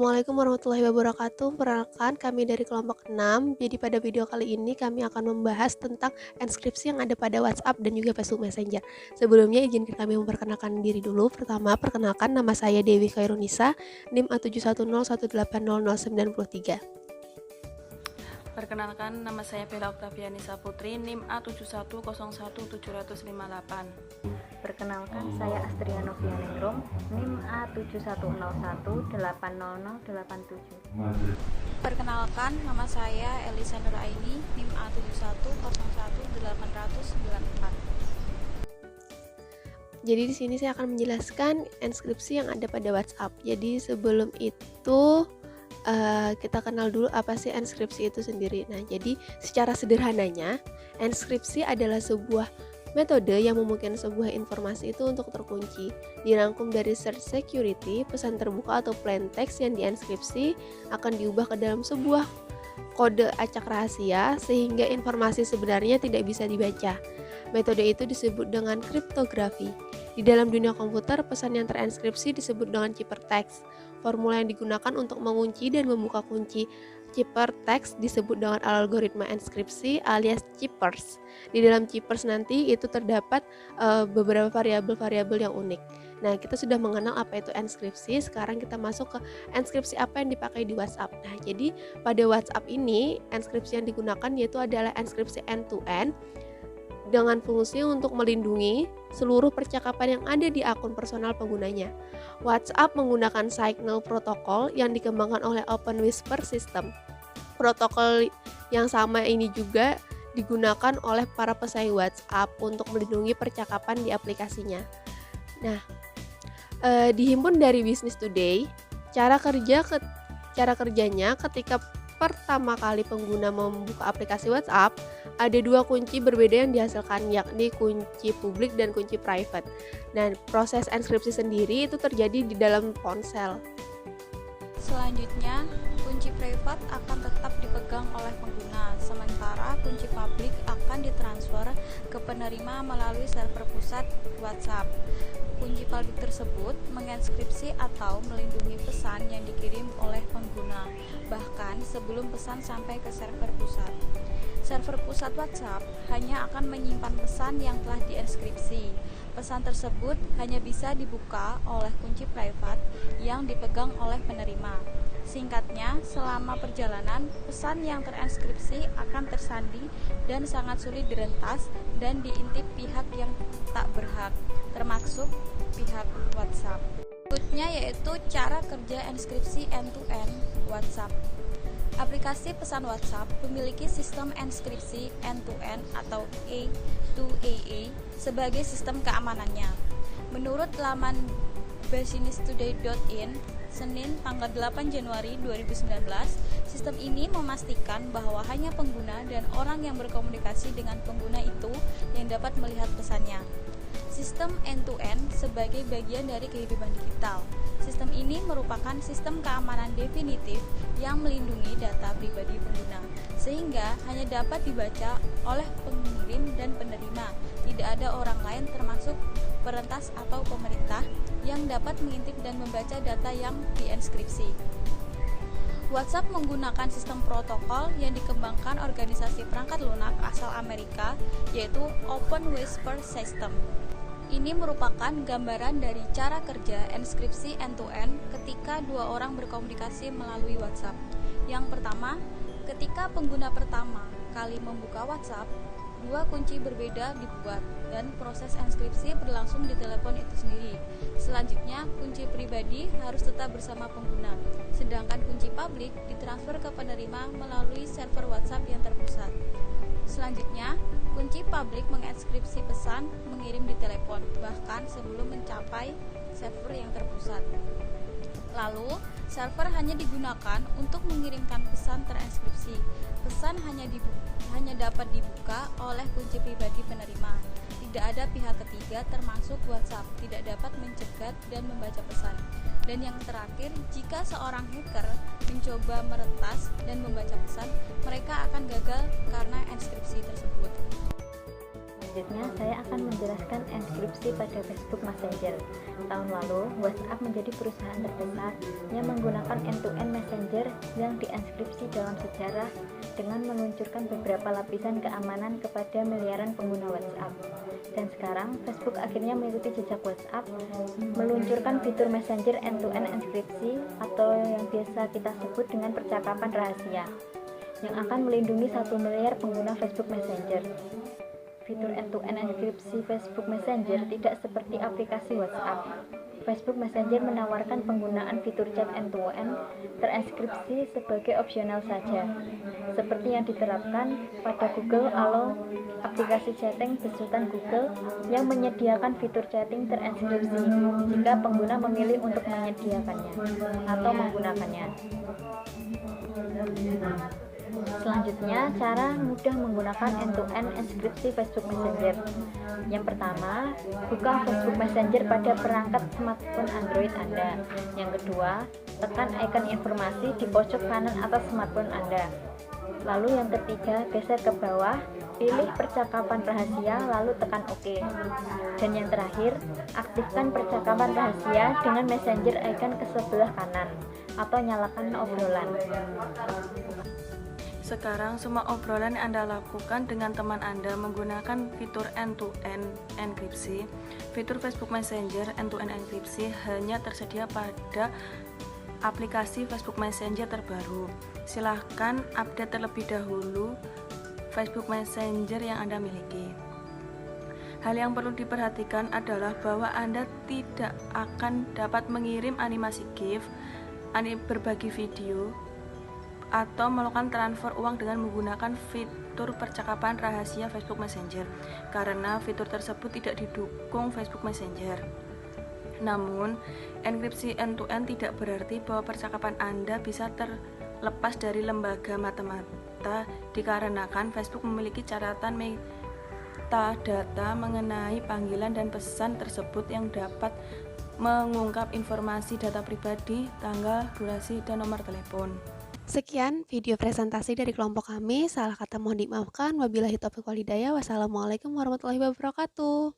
Assalamualaikum warahmatullahi wabarakatuh. Perkenalkan, kami dari kelompok 6. Jadi pada video kali ini kami akan membahas tentang enskripsi yang ada pada WhatsApp dan juga Facebook Messenger. Sebelumnya izinkan kami memperkenalkan diri dulu. Pertama, perkenalkan nama saya Dewi Khairunisa, NIM A710180903. Perkenalkan, nama saya Bella Oktavianisa Putri, NIM A7101758. Perkenalkan, saya Astria Novianingrum, NIM A7101800807. Perkenalkan, nama saya Elisa Nuraini, NIM A71011894. Jadi di sini saya akan menjelaskan enskripsi yang ada pada WhatsApp. Jadi sebelum itu kita kenal dulu apa sih enskripsi itu sendiri. Nah, jadi secara sederhananya, enskripsi adalah sebuah metode yang memungkinkan sebuah informasi itu untuk terkunci. Dirangkum dari search security, pesan terbuka atau plain text yang dienskripsi akan diubah ke dalam sebuah kode acak rahasia sehingga informasi sebenarnya tidak bisa dibaca. Metode itu disebut dengan kriptografi. Di dalam dunia komputer, pesan yang terenskripsi disebut dengan ciphertext. Formula yang digunakan untuk mengunci dan membuka kunci ciphertext disebut dengan algoritma enskripsi alias chippers. Di dalam chippers nanti itu terdapat beberapa variabel-variabel yang unik. Nah, kita sudah mengenal apa itu enskripsi. Sekarang kita masuk ke enskripsi apa yang dipakai di WhatsApp. Nah, jadi pada WhatsApp ini enskripsi yang digunakan yaitu adalah enskripsi end-to-end dengan fungsi untuk melindungi seluruh percakapan yang ada di akun personal penggunanya. WhatsApp menggunakan Signal Protocol yang dikembangkan oleh Open Whisper System. Protokol yang sama ini juga digunakan oleh para pesaing WhatsApp untuk melindungi percakapan di aplikasinya. Nah, dihimpun dari Business Today, cara kerjanya ketika pertama kali pengguna membuka aplikasi WhatsApp, ada dua kunci berbeda yang dihasilkan, yakni kunci publik dan kunci private. Dan proses enskripsi sendiri itu terjadi di dalam ponsel. Selanjutnya, kunci private akan tetap dipegang oleh pengguna, sementara kunci publik akan ditransfer ke penerima melalui server pusat WhatsApp. Kunci publik tersebut mengenskripsi atau melindungi pesan yang dikirim oleh pengguna, bahkan sebelum pesan sampai ke server pusat. Server pusat WhatsApp hanya akan menyimpan pesan yang telah dienskripsi. Pesan tersebut hanya bisa dibuka oleh kunci private yang dipegang oleh penerima. Singkatnya, selama perjalanan, pesan yang terenskripsi akan tersandi dan sangat sulit direntas dan diintip pihak yang tak berhak, termasuk pihak WhatsApp. Berikutnya yaitu cara kerja enskripsi end-to-end WhatsApp. Aplikasi pesan WhatsApp memiliki sistem enskripsi end-to-end atau A2AA sebagai sistem keamanannya. Menurut laman businesstoday.in, Senin tanggal 8 Januari 2019, sistem ini memastikan bahwa hanya pengguna dan orang yang berkomunikasi dengan pengguna itu yang dapat melihat pesannya. Sistem end-to-end sebagai bagian dari kehidupan digital. Sistem ini merupakan sistem keamanan definitif yang melindungi data pribadi pengguna, sehingga hanya dapat dibaca oleh pengirim dan penerima. Tidak ada orang lain termasuk perentas atau pemerintah yang dapat mengintip dan membaca data yang dienskripsi. WhatsApp menggunakan sistem protokol yang dikembangkan organisasi perangkat lunak asal Amerika, yaitu Open Whisper System. Ini merupakan gambaran dari cara kerja enskripsi end-to-end ketika dua orang berkomunikasi melalui WhatsApp. Yang pertama, ketika pengguna pertama kali membuka WhatsApp, dua kunci berbeda dibuat dan proses enskripsi berlangsung di telepon itu sendiri. Selanjutnya, kunci pribadi harus tetap bersama pengguna, sedangkan kunci publik ditransfer ke penerima melalui server WhatsApp yang terpusat. Selanjutnya, kunci publik menginskripsi pesan mengirim di telepon, bahkan sebelum mencapai server yang terpusat. Lalu, server hanya digunakan untuk mengirimkan pesan terinskripsi. Pesan hanya dapat dibuka oleh kunci pribadi penerima. Tidak ada pihak ketiga termasuk WhatsApp tidak dapat mencegat dan membaca pesan. Dan yang terakhir, jika seorang hacker mencoba meretas dan membaca pesan, mereka akan gagal karena enskripsi tersebut. Selanjutnya, saya akan menjelaskan enkripsi pada Facebook Messenger. Tahun lalu, WhatsApp menjadi perusahaan terbesar yang menggunakan end-to-end messenger yang dienkripsi dalam sejarah dengan meluncurkan beberapa lapisan keamanan kepada miliaran pengguna WhatsApp. Dan sekarang, Facebook akhirnya mengikuti jejak WhatsApp, meluncurkan fitur messenger end-to-end enkripsi atau yang biasa kita sebut dengan percakapan rahasia, yang akan melindungi 1 miliar pengguna Facebook Messenger. Fitur end-to-end enkripsi Facebook Messenger tidak seperti aplikasi WhatsApp. Facebook Messenger menawarkan penggunaan fitur chat end-to-end terenkripsi sebagai opsional saja, seperti yang diterapkan pada Google Allo, aplikasi chatting besutan Google yang menyediakan fitur chatting terenkripsi jika pengguna memilih untuk menyediakannya atau menggunakannya. Selanjutnya, cara mudah menggunakan end-to-end enkripsi Facebook Messenger. Yang pertama, buka Facebook Messenger pada perangkat smartphone Android Anda. Yang kedua, tekan icon informasi di pojok kanan atas smartphone Anda. Lalu yang ketiga, geser ke bawah, pilih percakapan rahasia, lalu tekan OK. Dan yang terakhir, aktifkan percakapan rahasia dengan Messenger icon ke sebelah kanan, atau nyalakan obrolan. Sekarang semua obrolan yang Anda lakukan dengan teman Anda menggunakan fitur end-to-end enkripsi. Fitur Facebook Messenger end-to-end enkripsi hanya tersedia pada aplikasi Facebook Messenger terbaru. Silahkan update terlebih dahulu Facebook Messenger yang Anda miliki. Hal yang perlu diperhatikan adalah bahwa Anda tidak akan dapat mengirim animasi GIF, berbagi video, atau melakukan transfer uang dengan menggunakan fitur percakapan rahasia Facebook Messenger, karena fitur tersebut tidak didukung Facebook Messenger. Namun, enkripsi end-to-end tidak berarti bahwa percakapan Anda bisa terlepas dari lembaga mata-mata, dikarenakan Facebook memiliki catatan metadata mengenai panggilan dan pesan tersebut yang dapat mengungkap informasi data pribadi, tanggal, durasi, dan nomor telepon. Sekian video presentasi dari kelompok kami. Salah kata mohon dimaafkan. Wabillahi taufiq wal hidayah. Wassalamualaikum warahmatullahi wabarakatuh.